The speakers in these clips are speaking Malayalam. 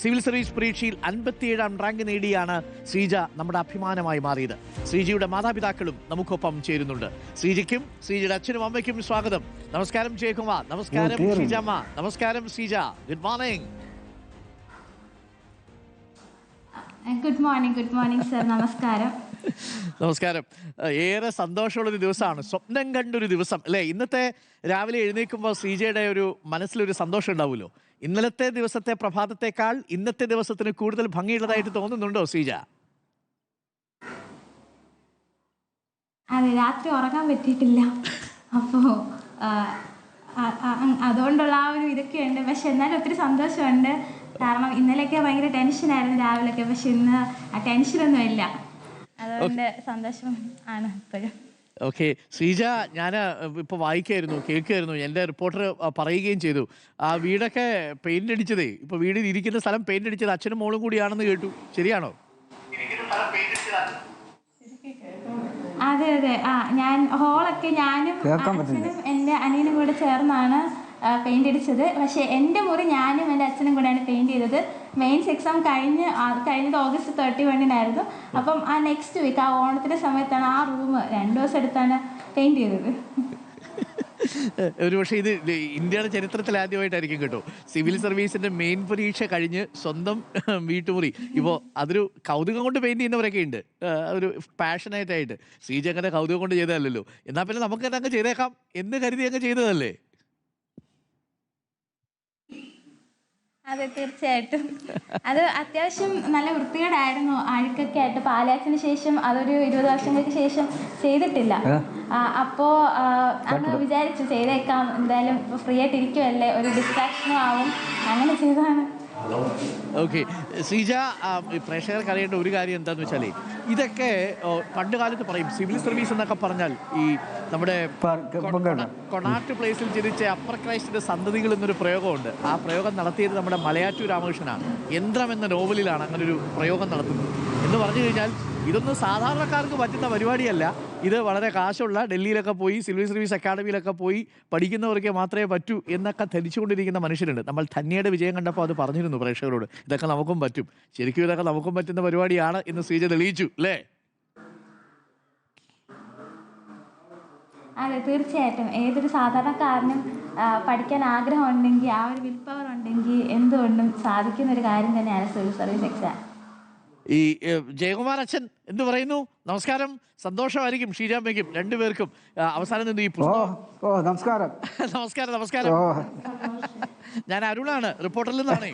സിവിൽ സർവീസ് പരീക്ഷയിൽ 57ാം റാങ്ക് നേടിയാണ് ശ്രീജ നമ്മുടെ അഭിമാനമായി മാറിയത്. ശ്രീജയുടെ മാതാപിതാക്കളും നമുക്കൊപ്പം ചേരുന്നുണ്ട്. ശ്രീജയ്ക്കും ശ്രീജയുടെ അച്ഛനും അമ്മയ്ക്കും സ്വാഗതം. നമസ്കാരം ജയകുമാർ. നമസ്കാരം ശ്രീജമ്മ. നമസ്കാരം Sreeja. Good morning. Good morning sir. നമസ്കാരം. നമസ്കാരം. ഏറെ സന്തോഷമുള്ളൊരു ദിവസമാണ്, സ്വപ്നം കണ്ടൊരു ദിവസം അല്ലേ? ഇന്നത്തെ രാവിലെ എഴുന്നേൽക്കുമ്പോൾ ശ്രീജയുടെ ഒരു മനസ്സിലൊരു സന്തോഷം ഉണ്ടാവുമല്ലോ. ഇന്നലത്തെ ദിവസത്തെ പ്രഭാതത്തെക്കാൾ ഇന്നത്തെ ദിവസത്തിന് കൂടുതൽ ഭംഗിയുള്ളതായിട്ട് തോന്നുന്നുണ്ടോ ശ്രീജ? അതെ, രാത്രി ഉറങ്ങാൻ പറ്റിയിട്ടില്ല, അപ്പോൾ അതുകൊണ്ടുള്ള ആ ഒരു ഇതൊക്കെ ഉണ്ട്. പക്ഷെ എന്നാലും ഒത്തിരി സന്തോഷമുണ്ട്. കാരണം ഇന്നലെയൊക്കെ ഭയങ്കര ടെൻഷനായിരുന്നു രാവിലെയൊക്കെ, പക്ഷെ ഇന്ന് ആ ടെൻഷനൊന്നും ഇല്ല. അതുകൊണ്ട് സന്തോഷം ആണ് ഇപ്പോഴും. ഓക്കെ ശ്രീജ, ഞാൻ ഇപ്പോൾ വായിക്കായിരുന്നു, കേൾക്കുമായിരുന്നു, എൻ്റെ റിപ്പോർട്ടർ പറയുകയും ചെയ്തു ആ വീടൊക്കെ പെയിന്റ് അടിച്ചതേ, ഇപ്പോൾ വീട് ഇരിക്കുന്ന സ്ഥലം പെയിന്റ് അടിച്ചത് അച്ഛനും മോളും കൂടിയാണെന്ന് കേട്ടു. ശരിയാണോ? അതെ അതെ. ഞാൻ ഹോളൊക്കെ ഞാനും അച്ഛനും എൻ്റെ അനിയനും കൂടെ ചേർന്നാണ് പെയിന്റ് അടിച്ചത്. പക്ഷെ എൻ്റെ മുറി ഞാനും എൻ്റെ അച്ഛനും കൂടെയാണ് പെയിന്റ് ചെയ്തത്. മെയിൻസ് എക്സാം കഴിഞ്ഞത് ഓഗസ്റ്റ് 31-നായിരുന്നു. അപ്പം ആ നെക്സ്റ്റ് വീക്ക്, ആ ഓണത്തിൻ്റെ സമയത്താണ് ആ റൂം 2 ദിവസം എടുത്താണ് പെയിന്റ് ചെയ്തത്. ഒരു പക്ഷേ ഇത് ഇന്ത്യയുടെ ചരിത്രത്തിൽ ആദ്യമായിട്ടായിരിക്കും കേട്ടോ, സിവിൽ സർവീസിന്റെ മെയിൻ പരീക്ഷ കഴിഞ്ഞ് സ്വന്തം വീട്ടുമുറി. ഇപ്പോൾ അതൊരു കൗതുകം കൊണ്ട് പെയിന്റ് ചെയ്യുന്നവരൊക്കെ ഉണ്ട്, ഒരു പാഷനായിട്ടായിട്ട്. ശ്രീജ അങ്ങനെ കൗതുകം കൊണ്ട് ചെയ്തതല്ലോ, എന്നാൽ പിന്നെ നമുക്ക് തന്നെ അങ്ങ് ചെയ്തേക്കാം എന്ന് കരുതി അങ്ങ് ചെയ്തതല്ലേ? അതെ, തീർച്ചയായിട്ടും. അത് അത്യാവശ്യം നല്ല വൃത്തികേടായിരുന്നു, അഴുക്കൊക്കെ ആയിട്ട്. പാലാച്ചിന് ശേഷം അതൊരു 20 വർഷങ്ങൾക്ക് ശേഷം ചെയ്തിട്ടില്ല. അപ്പോൾ അങ്ങ് വിചാരിച്ചു ചെയ്തേക്കാം, എന്തായാലും ഫ്രീ ആയിട്ട് ഇരിക്കുമല്ലേ, ഒരു ഡിസ്ട്രാക്ഷനും ആവും, അങ്ങനെ ചെയ്തതാണ്. ഓക്കെ ശ്രീജ, പ്രേക്ഷകർക്ക് അറിയേണ്ട ഒരു കാര്യം എന്താണെന്ന് വെച്ചാൽ, ഇതൊക്കെ പണ്ട് കാലത്ത് പറയും സിവിൽ സർവീസ് എന്നൊക്കെ പറഞ്ഞാൽ ഈ നമ്മുടെ കൊണാട്ട് പ്ലേസിൽ ജനിച്ച അപ്പർ ക്രൈസ്റ്റിന്റെ സന്തതികൾ എന്നൊരു പ്രയോഗമുണ്ട്. ആ പ്രയോഗം നടത്തിയത് നമ്മുടെ മലയാറ്റൂർ രാമകൃഷ്ണനാണ്. യന്ത്രം എന്ന നോവലിലാണ് അങ്ങനെ ഒരു പ്രയോഗം നടത്തുന്നത്. എന്ന് പറഞ്ഞു കഴിഞ്ഞാൽ ഇതൊന്നും സാധാരണക്കാർക്ക് പറ്റുന്ന പരിപാടിയല്ല. ഇത് വളരെ കാശുള്ള, ഡൽഹിയിലൊക്കെ പോയി സിവിൽ സർവീസ് അക്കാഡമിയിലൊക്കെ പോയി പഠിക്കുന്നവർക്ക് മാത്രമേ പറ്റൂ എന്നൊക്കെ ധരിച്ചുകൊണ്ടിരിക്കുന്ന മനുഷ്യരുണ്ട്. നമ്മൾ ധന്യയുടെ വിജയം കണ്ടപ്പോൾ അത് പറഞ്ഞിരുന്നു പ്രേക്ഷകരോട്, ഇതൊക്കെ നമുക്കും പറ്റും. ശരിക്കും ഇതൊക്കെ നമുക്കും പറ്റുന്ന പരിപാടിയാണ് എന്ന് ശ്രീജ തെളിയിച്ചു അല്ലേ? അതെ, തീർച്ചയായിട്ടും. ഏതൊരു സാധാരണക്കാരനും പഠിക്കാൻ ആഗ്രഹം ഉണ്ടെങ്കിൽ, ആ ഒരു വിൽ പവർ ഉണ്ടെങ്കിൽ എന്തുകൊണ്ടും സാധിക്കുന്ന ഒരു കാര്യം തന്നെയാണ് സിവിൽ സർവീസ് എക്സാം. ഈ ജയകുമാർ അച്ഛൻ എന്ത് പറയുന്നു? നമസ്കാരം. സന്തോഷമായിരിക്കും ഷീജാമ്മയ്ക്കും രണ്ടുപേർക്കും. അവസാനം നിന്ന് ഈ നമസ്കാരം. നമസ്കാരം. നമസ്കാരം. ഞാൻ അരുണാണ്, റിപ്പോർട്ടറിൽ നിന്നാണ്.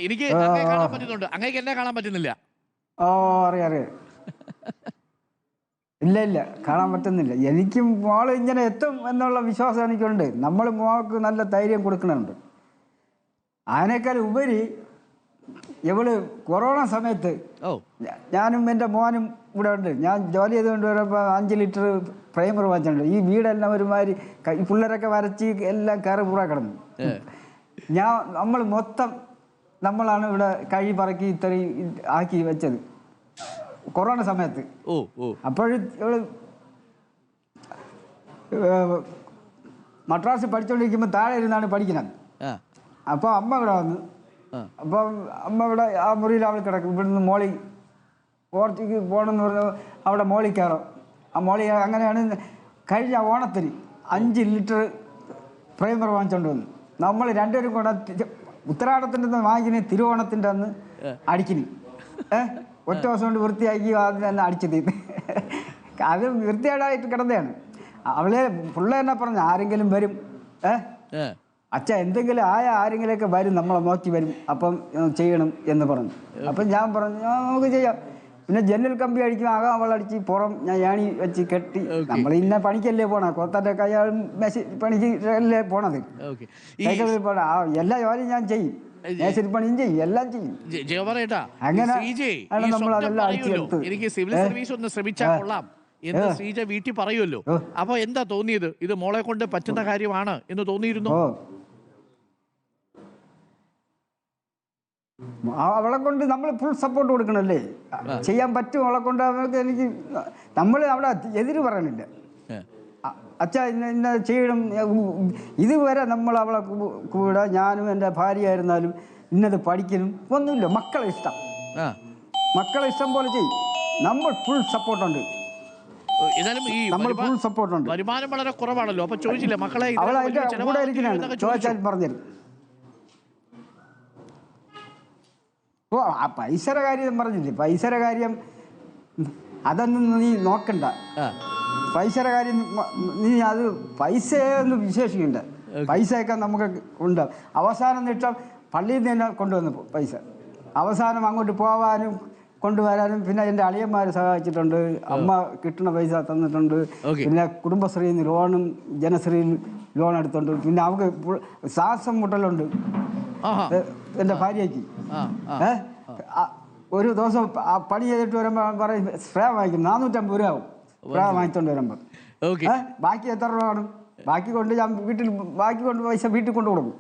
എനിക്ക് അങ്ങേ കാണാൻ പറ്റുന്നുണ്ട്, അങ്ങേക്ക് എന്നെ കാണാൻ പറ്റുന്നില്ല. അറിയാം. ഇല്ല, കാണാൻ പറ്റുന്നില്ല. എനിക്കും മോള് ഇങ്ങനെ എത്തും എന്നുള്ള വിശ്വാസം എനിക്കുണ്ട്. നമ്മൾ മോൾക്ക് നല്ല ധൈര്യം കൊടുക്കണുണ്ട്. അതിനേക്കാൾ ഉപരി ഇവള് കൊറോണ സമയത്ത് ഞാനും എൻ്റെ മോനും ഇവിടെ ഉണ്ട്. ഞാൻ ജോലി ചെയ്തുകൊണ്ട് വരുമ്പോൾ 5 ലിറ്റർ പ്രൈമർ വാങ്ങിച്ചിട്ടുണ്ട്. ഈ വീടെല്ലാം ഒരുമാതിരി പിള്ളേരൊക്കെ വരച്ച് എല്ലാം കയറി പൂറ കിടന്നു. നമ്മളാണ് ഇവിടെ കഴി പറക്കി ഇത്രയും ആക്കി വെച്ചത് കൊറോണ സമയത്ത്. അപ്പോഴും ഇവള് മദ്രാസിൽ പഠിച്ചുകൊണ്ടിരിക്കുമ്പോൾ താഴെ ഇരുന്നാണ് പഠിക്കുന്നത്. അപ്പോൾ അമ്മ ഇവിടെ വന്നു. അപ്പം അമ്മ ഇവിടെ ആ മുറിയിൽ അവൾ കിടക്കും. ഇവിടുന്ന് മോളി ഓർത്തേക്ക് പോകണമെന്ന് പറഞ്ഞാൽ അവിടെ മോളി കയറും. ആ മോളി അങ്ങനെയാണ് കഴിഞ്ഞ ഓണത്തിന് 5 ലിറ്റർ പ്രൈമർ വാങ്ങിച്ചുകൊണ്ട് വന്നു. നമ്മൾ രണ്ടുപേരും കൂടെ ഉത്തരാടത്തിൻ്റെ അന്ന് വാങ്ങിക്കുന്ന തിരുവോണത്തിൻ്റെ അന്ന് അടിക്കുന്നു. ഒറ്റ ദിവസം കൊണ്ട് വൃത്തിയാക്കി ആദ്യം തന്നെ അടിച്ചത്. അത് വൃത്തികേടായിട്ട് കിടന്നതാണ്. അവളെ പിള്ളേർ തന്നെ പറഞ്ഞു, ആരെങ്കിലും വരും, അച്ഛ എന്തെങ്കിലും ആരെങ്കിലുമൊക്കെ വരും, നമ്മളെ നോക്കി വരും, അപ്പം ചെയ്യണം എന്ന് പറഞ്ഞു. അപ്പം ഞാൻ പറഞ്ഞു നമുക്ക് ചെയ്യാം. പിന്നെ ജനൽ കമ്പി അടിക്കും, അവളടിച്ച് പുറം ഞാൻ ഏണി വെച്ച് കെട്ടി. നമ്മൾ ഇന്ന പണിക്കല്ലേ പോണ, കൊത്തൻ്റെ കയ്യാൾ പണിക്ക് അല്ലേ പോണത്. എല്ലാ ജോലിയും ഞാൻ ചെയ്യും, മേശരിപ്പണിയും ചെയ്യും, എല്ലാം ചെയ്യും. അങ്ങനെ നമ്മൾ അതെല്ലാം അടിച്ചെടുത്ത് എനിക്ക് സിവിൽ സർവീസ് ഒന്ന് ശ്രമിച്ചാൽ കൊള്ളാം എന്ന് ശ്രീജ വീട്ടിൽ പറയുമല്ലോ. അപ്പൊ എന്താ തോന്നിയത്? ഇത് മോളെ കൊണ്ട് പറ്റുന്ന കാര്യമാണ് എന്ന് തോന്നിയിരുന്നു? അവളെ കൊണ്ട് നമ്മൾ ഫുൾ സപ്പോർട്ട് കൊടുക്കണല്ലേ, ചെയ്യാൻ പറ്റും. അവളെ കൊണ്ട് അവൾക്ക് എനിക്ക് നമ്മൾ അവിടെ എതിര് പറയണില്ല. അച്ഛാ ഇന്ന ചെയ്യണം. ഇതുവരെ നമ്മൾ അവളെ കൂടെ, ഞാനും എൻ്റെ ഭാര്യയായിരുന്നാലും ഇന്നത് പഠിക്കണം ഒന്നുമില്ല. മക്കളെ ഇഷ്ടം, മക്കളെ ഇഷ്ടം പോലെ ചെയ്യും. നമ്മൾ ഫുൾ സപ്പോർട്ടുണ്ട്. എന്നാലും ഈ നമ്മൾ ഫുൾ സപ്പോർട്ടുണ്ട്. വരുമാനം വളരെ കുറവാണല്ലോ. അപ്പൊ ചോദിച്ചില്ല മക്കളെ അവൾ അതിന്റെ കൂടെ ഇരിക്കുന്നതാണ്, ചോദിച്ചാൽ പറഞ്ഞുതരും. ഓ ആ പൈസയുടെ കാര്യം പറഞ്ഞില്ലേ, പൈസയുടെ കാര്യം അതൊന്നും നീ നോക്കണ്ട. പൈസയുടെ കാര്യം നീ അത് പൈസയൊന്നും വിശേഷിക്കണ്ട. പൈസയൊക്കെ നമുക്ക് ഉണ്ട്. അവസാനം നിട്ടം പള്ളിയിൽ നിന്ന് തന്നെ കൊണ്ടുവന്നു പൈസ. അവസാനം അങ്ങോട്ട് പോകാനും കൊണ്ടുവരാനും പിന്നെ എൻ്റെ അളിയന്മാർ സഹായിച്ചിട്ടുണ്ട്. അമ്മ കിട്ടുന്ന പൈസ തന്നിട്ടുണ്ട്. പിന്നെ കുടുംബശ്രീയിൽ നിന്ന് ലോണും ജനശ്രീയിൽ ലോൺ എടുത്തിട്ടുണ്ട്. പിന്നെ അവർക്ക് ശ്വാസം മുട്ടലുണ്ട് എൻ്റെ ഭാര്യയ്ക്ക്. ഒരു ദിവസം പണി ചെയ്തിട്ട് വരുമ്പോൾ പറയും സ്പ്രേ വാങ്ങിക്കും, 450 രൂപ ആവും സ്പ്രേ വാങ്ങിക്കൊണ്ട് വരുമ്പോൾ. ബാക്കി എത്ര രൂപ കാണും? ബാക്കി കൊണ്ട് ഞാൻ ബാക്കി കൊണ്ട് പൈസ വീട്ടിൽ കൊണ്ട് കൊടുക്കും.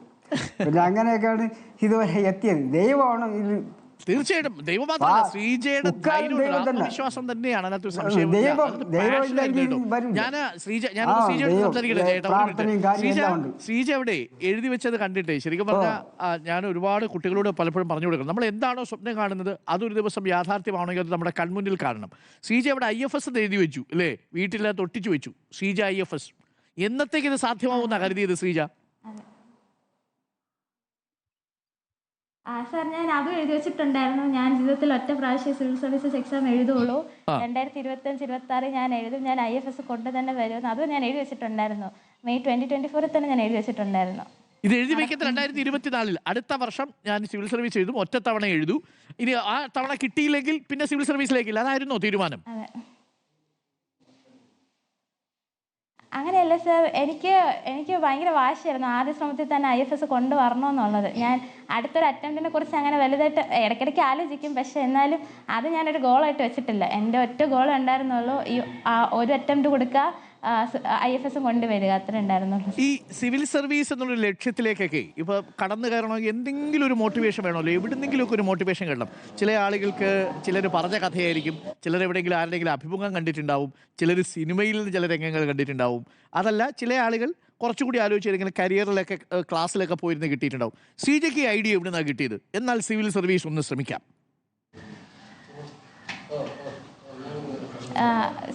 പിന്നെ അങ്ങനെയൊക്കെയാണ് ഇതുവരെ എത്തിയത്. ദൈവമാണ് ഇത്. തീർച്ചയായിട്ടും ദൈവം മാത്രമല്ല, ശ്രീജയുടെ ആത്മവിശ്വാസം തന്നെയാണ്. അതിനകത്ത് സംശയം. ശ്രീജ അവിടെ എഴുതി വെച്ചത് കണ്ടിട്ടേ ശരിക്കും പറഞ്ഞാൽ ഞാൻ ഒരുപാട് കുട്ടികളോട് പലപ്പോഴും പറഞ്ഞു കൊടുക്കണം, നമ്മൾ എന്താണോ സ്വപ്നം കാണുന്നത് അതൊരു ദിവസം യാഥാർത്ഥ്യമാണെങ്കിൽ അത് നമ്മുടെ കൺമുന്നിൽ കാണണം. ശ്രീജ അവിടെ IFS എഴുതി വെച്ചു അല്ലേ, വീട്ടിലകത്ത് ഒട്ടിച്ചു വെച്ചു ശ്രീജ IFS. എന്നത്തേക്ക് ഇത് സാധ്യമാവുന്ന കരുതിയത് ശ്രീജ? സാർ ഞാൻ അതും എഴുതി വെച്ചിട്ടുണ്ടായിരുന്നു. ഞാൻ ജീവിതത്തിൽ ഒറ്റ പ്രാവശ്യം സിവിൽ സർവീസസ് എക്സാം എഴുതുള്ളൂ. 2025-26 ഞാൻ എഴുതും, ഞാൻ IFS കൊണ്ട് തന്നെ വരുമെന്ന് അതും ഞാൻ എഴുതി വെച്ചിട്ടുണ്ടായിരുന്നു. മെയ് 2024 തന്നെ ഞാൻ എഴുതി വെച്ചിട്ടുണ്ടായിരുന്നു. ഇത് എഴുതി വയ്ക്കുന്നത് 2024 അടുത്ത വർഷം ഞാൻ സിവിൽ സർവീസ് എഴുതും, ഒറ്റ തവണ എഴുതൂ. ഇനി ആ തവണ കിട്ടിയില്ലെങ്കിൽ പിന്നെ സിവിൽ സർവീസിലേക്കില്ല, അതായിരുന്നോ തീരുമാനം? അങ്ങനെയല്ല സാർ, എനിക്ക് ഭയങ്കര വാശിയായിരുന്നു ആദ്യ ശ്രമത്തിൽ തന്നെ IFS കൊണ്ടുവരണമെന്നുള്ളത്. ഞാൻ അടുത്തൊരു അറ്റംപ്റ്റിനെ കുറിച്ച് അങ്ങനെ വലുതായിട്ട് ഇടയ്ക്കിടയ്ക്ക് ആലോചിക്കും, പക്ഷെ എന്നാലും അത് ഞാനൊരു ഗോളായിട്ട് വെച്ചിട്ടില്ല. എൻ്റെ ഒറ്റ ഗോൾ ഉണ്ടായിരുന്നുള്ളൂ, ഈ ഒരു അറ്റംപ്റ്റ് കൊടുക്കുക, IFS കൊണ്ടുവരിക, അത്ര ഉണ്ടായിരുന്നുള്ളൂ. ഈ സിവിൽ സർവീസ് എന്നുള്ള ലക്ഷ്യത്തിലേക്കൊക്കെ ഇപ്പൊ കടന്നു കയറണമെങ്കിൽ എന്തെങ്കിലും ഒരു മോട്ടിവേഷൻ വേണമല്ലോ, എവിടെന്നെങ്കിലുമൊക്കെ ഒരു മോട്ടിവേഷൻ കിട്ടണം. ചില ആളുകൾക്ക് ചിലർ പറഞ്ഞ കഥയായിരിക്കും, ചിലർ എവിടെയെങ്കിലും ആരുടെയെങ്കിലും അഭിമുഖം കണ്ടിട്ടുണ്ടാവും, ചിലർ സിനിമയിൽ നിന്ന് ചില രംഗങ്ങൾ കണ്ടിട്ടുണ്ടാവും. അതല്ല, ചില ആളുകൾ കുറച്ചുകൂടി ആലോചിച്ചിരിക്കുന്ന കരിയറിലൊക്കെ ക്ലാസ്സിലൊക്കെ പോയിരുന്ന് കിട്ടിയിട്ടുണ്ടാവും. ശ്രീജയ്ക്ക് ഐഡിയ എവിടെ നിന്നാണ് കിട്ടിയത് എന്നാൽ സിവിൽ സർവീസ് ഒന്ന് ശ്രമിക്കാം?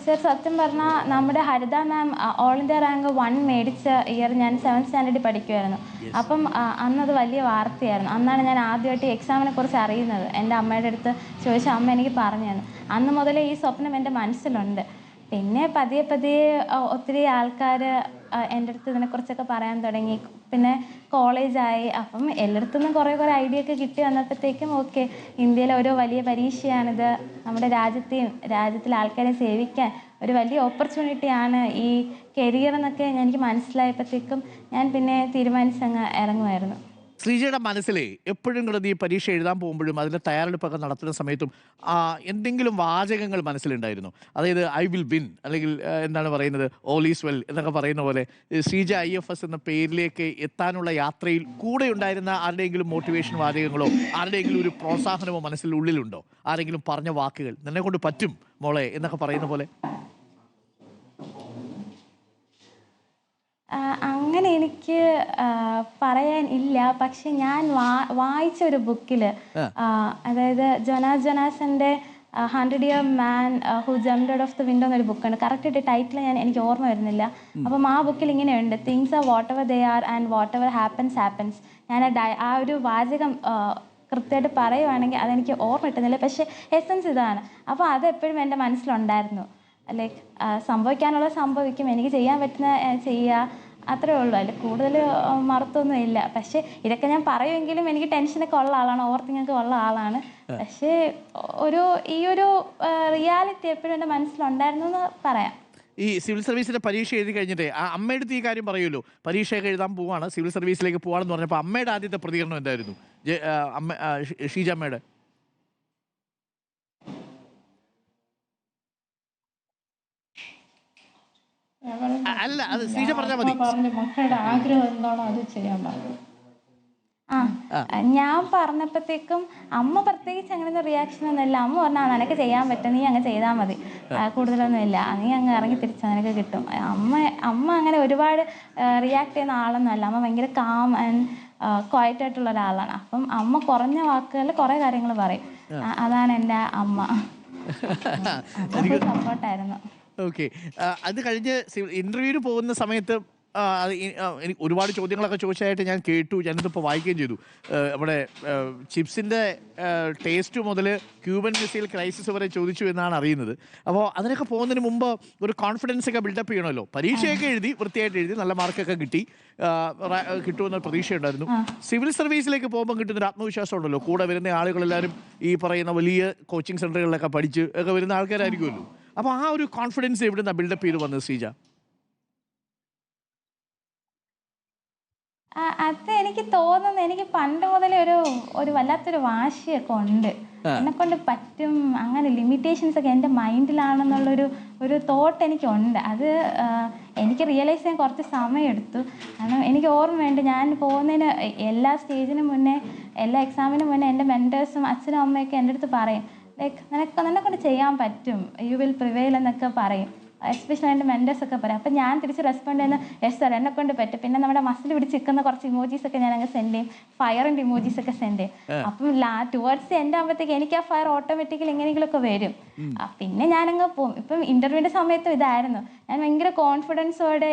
സർ സത്യം പറഞ്ഞാൽ നമ്മുടെ ഹരിത മാം ഓൾ ഇന്ത്യ റാങ്ക് 1 മേടിച്ച ഇയർ ഞാൻ 7th സ്റ്റാൻഡേർഡിൽ പഠിക്കുമായിരുന്നു. അപ്പം അന്നത് വലിയ വാർത്തയായിരുന്നു. അന്നാണ് ഞാൻ ആദ്യമായിട്ട് എക്സാമിനെ കുറിച്ച് അറിയുന്നത്. എൻ്റെ അമ്മയുടെ അടുത്ത് ചോദിച്ച അമ്മ എനിക്ക് പറഞ്ഞു തന്നു. അന്ന് മുതലേ ഈ സ്വപ്നം എൻ്റെ മനസ്സിലുണ്ട്. പിന്നെ പതിയെ പതിയെ ഒത്തിരി ആൾക്കാർ എൻ്റെ അടുത്ത് ഇതിനെക്കുറിച്ചൊക്കെ പറയാൻ തുടങ്ങി. പിന്നെ കോളേജായി, അപ്പം എല്ലായിടത്തുനിന്നും കുറേ ഐഡിയ ഒക്കെ കിട്ടി വന്നപ്പോഴത്തേക്കും ഓക്കെ, ഇന്ത്യയിലെ ഓരോ വലിയ പരീക്ഷയാണിത്, നമ്മുടെ രാജ്യത്തിലെ ആൾക്കാരെ സേവിക്കാൻ ഒരു വലിയ ഓപ്പർച്യൂണിറ്റിയാണ് ഈ കരിയർ എന്നൊക്കെ എനിക്ക് മനസ്സിലായപ്പോഴത്തേക്കും ഞാൻ പിന്നെ തീരുമാനിച്ചങ്ങ് ഇറങ്ങുമായിരുന്നു. ശ്രീജയുടെ മനസ്സിലെ എപ്പോഴും കൂടെ ഈ പരീക്ഷ എഴുതാൻ പോകുമ്പോഴും അതിൻ്റെ തയ്യാറെടുപ്പൊക്കെ നടത്തുന്ന സമയത്തും എന്തെങ്കിലും വാചകങ്ങൾ മനസ്സിലുണ്ടായിരുന്നു? അതായത് ഐ വിൽ വിൻ, അല്ലെങ്കിൽ എന്താണ് പറയുന്നത്, ഓൾ ഈസ് വെൽ എന്നൊക്കെ പറയുന്ന പോലെ ശ്രീജ IFS എന്ന പേരിലേക്ക് എത്താനുള്ള യാത്രയിൽ കൂടെ ഉണ്ടായിരുന്ന ആരുടെയെങ്കിലും മോട്ടിവേഷൻ വാചകങ്ങളോ ആരുടെയെങ്കിലും ഒരു പ്രോത്സാഹനമോ മനസ്സിലുള്ളിലുണ്ടോ? ആരെങ്കിലും പറഞ്ഞ വാക്കുകൾ, നിന്നെ കൊണ്ട് പറ്റും മോളെ എന്നൊക്കെ പറയുന്ന പോലെ? അങ്ങനെ എനിക്ക് പറയാൻ ഇല്ല. പക്ഷെ ഞാൻ വായിച്ച ഒരു ബുക്കിൽ, അതായത് ജൊനാസിൻ്റെ 100 Year Man Who Jumped Out of the Window എന്നൊരു ബുക്കുണ്ട്. കറക്റ്റായിട്ട് ടൈറ്റിൽ എനിക്ക് ഓർമ്മ വരുന്നില്ല. അപ്പം ആ ബുക്കിൽ ഇങ്ങനെയുണ്ട്, things are what ever they are and what ever happens. ഞാൻ ആ ഒരു വാചകം കൃത്യമായിട്ട് പറയുവാണെങ്കിൽ അതെനിക്ക് ഓർമ്മ കിട്ടുന്നില്ല, പക്ഷേ എസൻസ് ഇതാണ്. അപ്പോൾ അതെപ്പോഴും എൻ്റെ മനസ്സിലുണ്ടായിരുന്നു. ലൈക്ക് സംഭവിക്കാനുള്ളത് സംഭവിക്കും, എനിക്ക് ചെയ്യാൻ പറ്റുന്ന ചെയ്യുക, അത്രേ ഉള്ളൂ. അതിൽ കൂടുതൽ മറുത്തൊന്നും ഇല്ല. പക്ഷേ ഇതൊക്കെ ഞാൻ പറയുമെങ്കിലും എനിക്ക് ടെൻഷനൊക്കെ ഉള്ള ആളാണ്, ഓവർത്തിങ്ങൊക്കെ ഉള്ള ആളാണ്. പക്ഷേ ഈ ഒരു റിയാലിറ്റി എപ്പോഴും എൻ്റെ മനസ്സിലുണ്ടായിരുന്നു എന്ന് പറയാം. ഈ സിവിൽ സർവീസിന്റെ പരീക്ഷ എഴുതി കഴിഞ്ഞിട്ട് അമ്മയുടെ അടുത്ത് ഈ കാര്യം പറയുമല്ലോ, പരീക്ഷയൊക്കെ എഴുതാൻ പോവാണ്, സിവിൽ സർവീസിലേക്ക് പോവാണെന്ന് പറഞ്ഞപ്പോൾ അമ്മയുടെ ആദ്യത്തെ പ്രതികരണം എന്തായിരുന്നു? ഷീജമ്മയുടെ അല്ല, അത് ശ്രീജ പറഞ്ഞാൽ മതി. മക്കളുടെ ആഗ്രഹം എന്താണോ അത് ചെയ്യാൻ പറഞ്ഞു. ഞാൻ പറഞ്ഞപ്പോഴത്തേക്കും അമ്മ പ്രത്യേകിച്ച് അങ്ങനത്തെ റിയാക്ഷൻ ഒന്നുമില്ല. അമ്മ പറഞ്ഞാൽ നിനക്ക് ചെയ്യാൻ പറ്റും, നീ അങ്ങ് ചെയ്താൽ മതി, കൂടുതലൊന്നും ഇല്ല, നീ അങ്ങ് ഇറങ്ങി തിരിച്ച് നിനക്ക് കിട്ടും. അമ്മ അങ്ങനെ ഒരുപാട് റിയാക്ട് ചെയ്യുന്ന ആളൊന്നും അല്ല. അമ്മ ഭയങ്കര കാം ആൻഡ് ക്വയറ്റ് ആയിട്ടുള്ള ഒരാളാണ്. അപ്പം അമ്മ കുറഞ്ഞ വാക്കുകളിൽ കുറേ കാര്യങ്ങൾ പറയും. അതാണ് എൻ്റെ അമ്മ. സപ്പോർട്ടായിരുന്നു. ഓക്കെ. അത് കഴിഞ്ഞ് ഇന്റർവ്യൂവിന് പോകുന്ന സമയത്ത് എനിക്ക് ഒരുപാട് ചോദ്യങ്ങളൊക്കെ ചോദിച്ചതായിട്ട് ഞാൻ കേട്ടു. ഞാനിതിപ്പോൾ വായിക്കുകയും ചെയ്തു. നമ്മുടെ ചിപ്സിൻ്റെ ടേസ്റ്റ് മുതൽ ക്യൂബൻ മിസൈൽ ക്രൈസിസ് വരെ ചോദിച്ചു എന്നാണ് അറിയുന്നത്. അപ്പോൾ അതിനൊക്കെ പോകുന്നതിന് മുമ്പ് ഒരു കോൺഫിഡൻസ് ഒക്കെ ബിൽഡപ്പ് ചെയ്യണമല്ലോ. പരീക്ഷയൊക്കെ എഴുതി വൃത്തിയായിട്ട് എഴുതി നല്ല മാർക്കൊക്കെ കിട്ടി, കിട്ടുമെന്ന പ്രതീക്ഷയുണ്ടായിരുന്നു. സിവിൽ സർവീസിലേക്ക് പോകുമ്പോൾ കിട്ടുന്നൊരു ആത്മവിശ്വാസം ഉണ്ടല്ലോ. കൂടെ വരുന്ന ആളുകളെല്ലാവരും ഈ പറയുന്ന വലിയ കോച്ചിങ് സെൻ്ററുകളിലൊക്കെ പഠിച്ച് ഒക്കെ വരുന്ന ആൾക്കാരായിരിക്കുമല്ലോ. അപ്പോൾ ആ ഒരു കോൺഫിഡൻസ് എവിടെ നിന്നാണ് ബിൽഡപ്പ് ചെയ്ത് വന്നത് ശ്രീജ? അത് എനിക്ക് തോന്നുന്നു, എനിക്ക് പണ്ട് മുതലേ ഒരു വല്ലാത്തൊരു വാശിയൊക്കെ ഉണ്ട്. എന്നെ കൊണ്ട് പറ്റും, അങ്ങനെ ലിമിറ്റേഷൻസ് ഒക്കെ എൻ്റെ മൈൻഡിലാണെന്നുള്ളൊരു തോട്ട് എനിക്കുണ്ട്. അത് എനിക്ക് റിയലൈസ് ചെയ്യാൻ കുറച്ച് സമയമെടുത്തു. കാരണം എനിക്ക് ഓർമ്മയുണ്ട്, ഞാൻ പോകുന്നതിന് എല്ലാ സ്റ്റേജിനും മുന്നേ, എല്ലാ എക്സാമിനും മുന്നേ എൻ്റെ മെൻറ്റേഴ്സും അച്ഛനും അമ്മയൊക്കെ എൻ്റെ അടുത്ത് പറയും, ലൈക്ക് നിന്നെ കൊണ്ട് ചെയ്യാൻ പറ്റും, യു വിൽ പ്രിവെയിൽ എന്നൊക്കെ പറയും. എസ്പെഷ്യലി എൻ്റെ മെൻറ്റേഴ്സൊക്കെ പറയും. അപ്പം ഞാൻ തിരിച്ച് റെസ്പോണ്ട് ചെയ്യുന്ന യെസ് സാർ എന്നെ കൊണ്ട് പറ്റും. പിന്നെ നമ്മുടെ മസിൽ പിടിച്ച് നിൽക്കുന്ന കുറച്ച് ഇമോജീസൊക്കെ ഞാൻ അങ്ങ് സെൻഡ് ചെയ്യും, ഫയറിൻ്റെ ഇമോജീസൊക്കെ സെൻഡ് ചെയ്യും. അപ്പം ടുവേർഡ്സ് എൻ്റെ ആകുമ്പോഴത്തേക്ക് എനിക്ക് ആ ഫയർ ഓട്ടോമാറ്റിക്കലി എങ്ങനെയെങ്കിലുമൊക്കെ വരും. പിന്നെ ഞാനങ്ങ് പോകും. ഇപ്പം ഇൻ്റർവ്യൂവിൻ്റെ സമയത്തും ഇതായിരുന്നു. ഞാൻ ഭയങ്കര കോൺഫിഡൻസോടെ,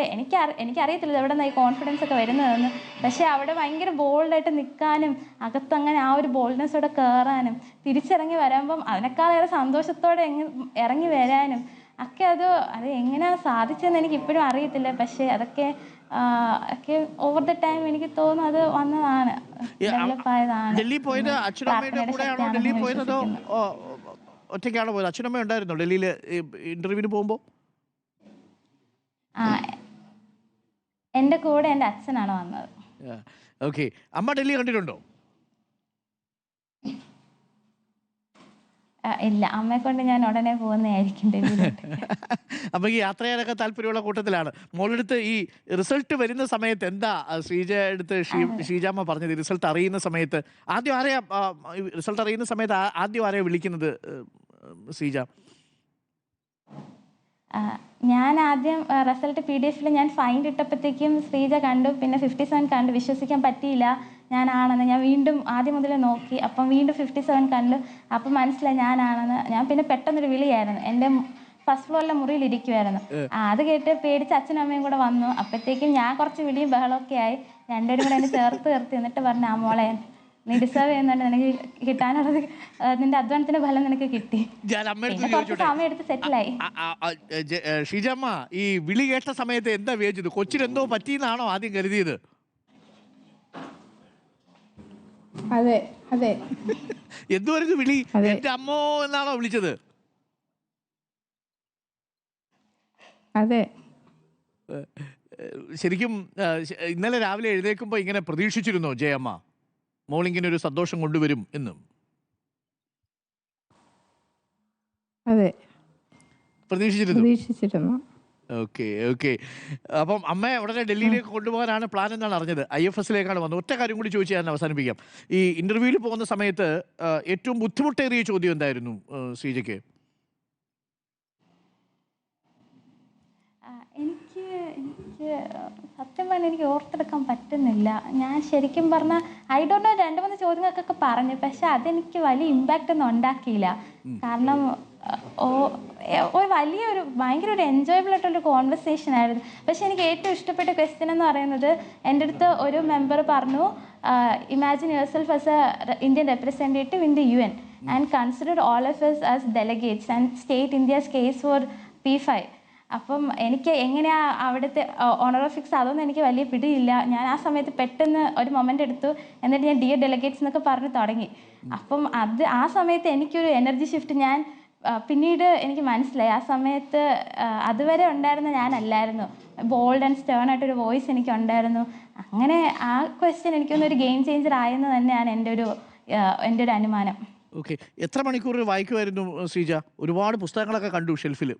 എനിക്കറിയത്തില്ല എവിടെ നിന്നാണ് ഈ കോൺഫിഡൻസ് ഒക്കെ വരുന്നതെന്ന്. പക്ഷേ അവിടെ ഭയങ്കര ബോൾഡായിട്ട് നിൽക്കാനും അകത്തങ്ങനെ ആ ഒരു ബോൾഡ്നെസ്സോടെ കയറാനും തിരിച്ചിറങ്ങി വരുമ്പം അതിനേക്കാളേറെ സന്തോഷത്തോടെ ഇറങ്ങി വരാനും ഒക്കെ അത് എങ്ങനെയാണ് സാധിച്ചതെന്ന് എനിക്ക് ഇപ്പോഴും അറിയത്തില്ല. പക്ഷേ അതൊക്കെ ഓവർ ദ ടൈം എനിക്ക് തോന്നുന്നു അത് വന്നതാണ്, ഡെവലപ്പ് ആയതാണ്. ഡൽഹി പോയത് അച്ഛനമ്മയുടെ കൂടെയാണോ ഡൽഹി പോയത്, അതോ ഒറ്റയ്ക്കാണോ പോയത്? അച്ഛനമ്മ ഉണ്ടായിരുന്നോ ഡൽഹിയിൽ ഇന്റർവ്യൂവിന് പോകുമ്പോൾ? എൻ്റെ കൂടെ എൻ്റെ അച്ഛനാണ് വന്നത്. ഓക്കെ. അമ്മ ഡൽഹി കണ്ടിട്ടുണ്ടോ? ഇല്ല, അമ്മയെ കൊണ്ട് ഞാൻ ഉടനെ പോകുന്നതായിരിക്കും ഡൽഹിയിലോട്ട്. അപ്പൊ ഈ യാത്ര ചെയ്യാനൊക്കെ താല്പര്യമുള്ള കൂട്ടത്തിലാണ്. മോളെടുത്ത് ഈ റിസൾട്ട് വരുന്ന സമയത്ത് എന്താ ശ്രീജ എടുത്ത് ശ്രീജാമ്മ പറഞ്ഞത്? റിസൾട്ട് അറിയുന്ന സമയത്ത് ആദ്യം ആരെയാ റിസൾട്ട് അറിയുന്ന സമയത്ത് ആദ്യം ആരെയാ വിളിക്കുന്നത് ശ്രീജ? ഞാൻ ആദ്യം റിസൾട്ട് PDF ഞാൻ ഫൈൻ ഇട്ടപ്പോഴത്തേക്കും ശ്രീജ കണ്ടു. പിന്നെ 57 കണ്ടു. വിശ്വസിക്കാൻ പറ്റിയില്ല ഞാനാണെന്ന്. ഞാൻ വീണ്ടും ആദ്യം മുതൽ നോക്കി. അപ്പം വീണ്ടും 57 കണ്ടു. അപ്പം മനസ്സിലായി ഞാനാണെന്ന്. ഞാൻ പിന്നെ പെട്ടെന്നൊരു വിളിയായിരുന്നു. എൻ്റെ ഫസ്റ്റ് ഫ്ലോറിലെ മുറിയിൽ ഇരിക്കുമായിരുന്നു. അത് കേട്ട് പേടിച്ച് അച്ഛനും അമ്മയും കൂടെ വന്നു. അപ്പോഴത്തേക്കും ഞാൻ കുറച്ച് വിളിയും ബഹളമൊക്കെ ആയി. രണ്ടുപേരും കൂടെ എന്നെ ചേർത്ത് എന്നിട്ട് പറഞ്ഞു, ആ മോളെ നീ ഡിസേർവ് ചെയ്യുന്നുണ്ട്, നിനക്ക് കിട്ടാനുള്ളത് നിന്റെ അധ്വാനത്തിന്റെ ഫലം നിനക്ക് കിട്ടി. കുറച്ച് സമയം എടുത്ത് സെറ്റിലായി. ഷീജമ്മ, ഈ വിളി കേട്ട സമയത്ത് എന്താ വിചാരിച്ചത്? കൊച്ചിനെന്തോ പറ്റിയെന്നാണോ ആദ്യം കരുതിയത്? അതെ അതെ. എന്തുവായിരുന്നു വിളി? എന്റെ അമ്മോ എന്നാണോ വിളിച്ചത്? അതെ. ശരിക്കും ഇന്നലെ രാവിലെ എഴുന്നേൽക്കുമ്പോൾ ഇങ്ങനെ പ്രതീക്ഷിച്ചിരുന്നോ ജയമ്മ മോളിങ്ങനെ ഒരു സന്തോഷം കൊണ്ടുവരും എന്നും? അതെ, പ്രതീക്ഷിച്ചിരുന്നു. Okay okay. അപ്പം അമ്മയെ ഉടനെ ഡൽഹിയിലേക്ക് കൊണ്ടുപോകാനാണ് പ്ലാൻ എന്നാണ് അറിഞ്ഞത്. IFSലേക്കാണ് വന്നത്. ഒറ്റ കാര്യം കൂടി ചോദിച്ച് ഞാൻ അവസാനിപ്പിക്കാം. ഈ ഇന്റർവ്യൂവിൽ പോകുന്ന സമയത്ത് ഏറ്റവും ബുദ്ധിമുട്ടേറിയ ചോദ്യം എന്തായിരുന്നു ശ്രീജയ്ക്ക്? എനിക്ക് സത്യം പറഞ്ഞാൽ എനിക്ക് ഓർത്തെടുക്കാൻ പറ്റുന്നില്ല. ഞാൻ ശരിക്കും പറഞ്ഞാൽ ഐ ഡോണ്ട് നോ, 2-3 ചോദ്യങ്ങൾക്കൊക്കെ പറഞ്ഞു. പക്ഷെ അതെനിക്ക് വലിയ ഇമ്പാക്റ്റ് ഒന്നും ഉണ്ടാക്കിയില്ല. കാരണം ഭയങ്കര ഒരു എൻജോയബിൾ ആയിട്ടുള്ളൊരു കോൺവെർസേഷൻ ആയിരുന്നു. പക്ഷെ എനിക്ക് ഏറ്റവും ഇഷ്ടപ്പെട്ട ക്വസ്റ്റ്യൻ എന്ന് പറയുന്നത്, എൻ്റെ അടുത്ത് ഒരു മെമ്പർ പറഞ്ഞു, imagine yourself as a Indian representative in the UN and consider all of us as delegates and state India's case for P5. അപ്പം എനിക്ക് എങ്ങനെയാ അവിടുത്തെ ഓണറോഫിക്സ് അതൊന്നും എനിക്ക് വലിയ പിടിയില്ല. ഞാൻ ആ സമയത്ത് പെട്ടെന്ന് ഒരു മൊമെൻ്റ് എടുത്തു. എന്നിട്ട് ഞാൻ ഡിയർ ഡെലഗേറ്റ്സ് എന്നൊക്കെ പറഞ്ഞ് തുടങ്ങി. അപ്പം ആ സമയത്ത് എനിക്കൊരു എനർജി ഷിഫ്റ്റ് പിന്നീട് എനിക്ക് മനസ്സിലായി. ആ സമയത്ത് അതുവരെ ഉണ്ടായിരുന്ന ഞാനല്ലായിരുന്നു. ബോൾഡ് ആൻഡ് സ്റ്റേൺ ആയിട്ടൊരു വോയിസ് എനിക്ക് ഉണ്ടായിരുന്നു. അങ്ങനെ ആ ക്വസ്റ്റ്യൻ എനിക്കൊന്നൊരു ഗെയിം ചേഞ്ചർ ആയെന്ന് തന്നെയാണ് എൻ്റെ ഒരു അനുമാനം. ഓക്കെ. എത്ര മണിക്കൂർ വായിക്കുമായിരുന്നു ശ്രീജ? ഒരുപാട് പുസ്തകങ്ങളൊക്കെ കണ്ടു ഷെൽഫിൽ.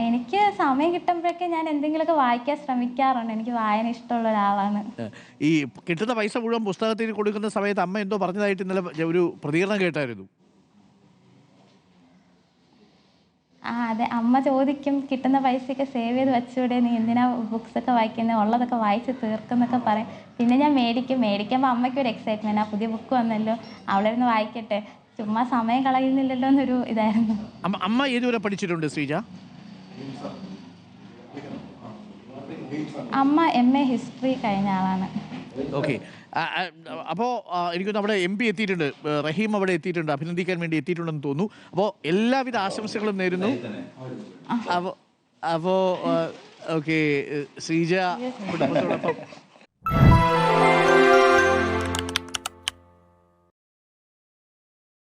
എനിക്ക് സമയം കിട്ടുമ്പോഴൊക്കെ ഞാൻ എന്തെങ്കിലുമൊക്കെ വായിക്കാൻ ശ്രമിക്കാറുണ്ട്. എനിക്ക് വായന ഇഷ്ടമുള്ള ഒരാളാണ്. ഈ കിട്ടുന്ന പൈസ മുഴുവൻ പുസ്തകത്തിന് കൊടുക്കുന്ന സമയത്ത് അമ്മ എന്തോ പറഞ്ഞതായിട്ട് ഇന്നലെ ഒരു പ്രതികരണം കേട്ടായിരുന്നു. അതെ, അമ്മ ചോദിക്കും കിട്ടുന്ന പൈസയൊക്കെ സേവ് ചെയ്ത് വെച്ചുകൂടെ, നീ എന്തിനാ ബുക്സൊക്കെ വായിക്കുന്നത്, ഉള്ളതൊക്കെ വായിച്ച് തീർക്കുന്നൊക്കെ പറയും. പിന്നെ ഞാൻ മേടിക്കുമ്പോൾ അമ്മയ്ക്ക് ഒരു എക്സൈറ്റ്മെൻറ്റ്, ആ പുതിയ ബുക്ക് വന്നല്ലോ, അവളിരുന്ന് വായിക്കട്ടെ, ചുമ്മാ സമയം കളയുന്നില്ലല്ലോ എന്നൊരു ഇതായിരുന്നു. അമ്മ ഏതുവരെ പഠിച്ചിട്ടുണ്ട് ശ്രീജ? അമ്മ MA ഹിസ്റ്ററി കഴിഞ്ഞ ആളാണ്. ഓക്കെ. അപ്പോൾ എനിക്ക് അവിടെ MP എത്തിയിട്ടുണ്ട്, റഹീം അവിടെ എത്തിയിട്ടുണ്ട്, അഭിനന്ദിക്കാൻ വേണ്ടി എത്തിയിട്ടുണ്ടെന്ന് തോന്നുന്നു. അപ്പോൾ എല്ലാവിധ ആശംസകളും നേരുന്നു. അപ്പോൾ ഓക്കെ, ശ്രീജ കുടുംബത്തോടൊപ്പം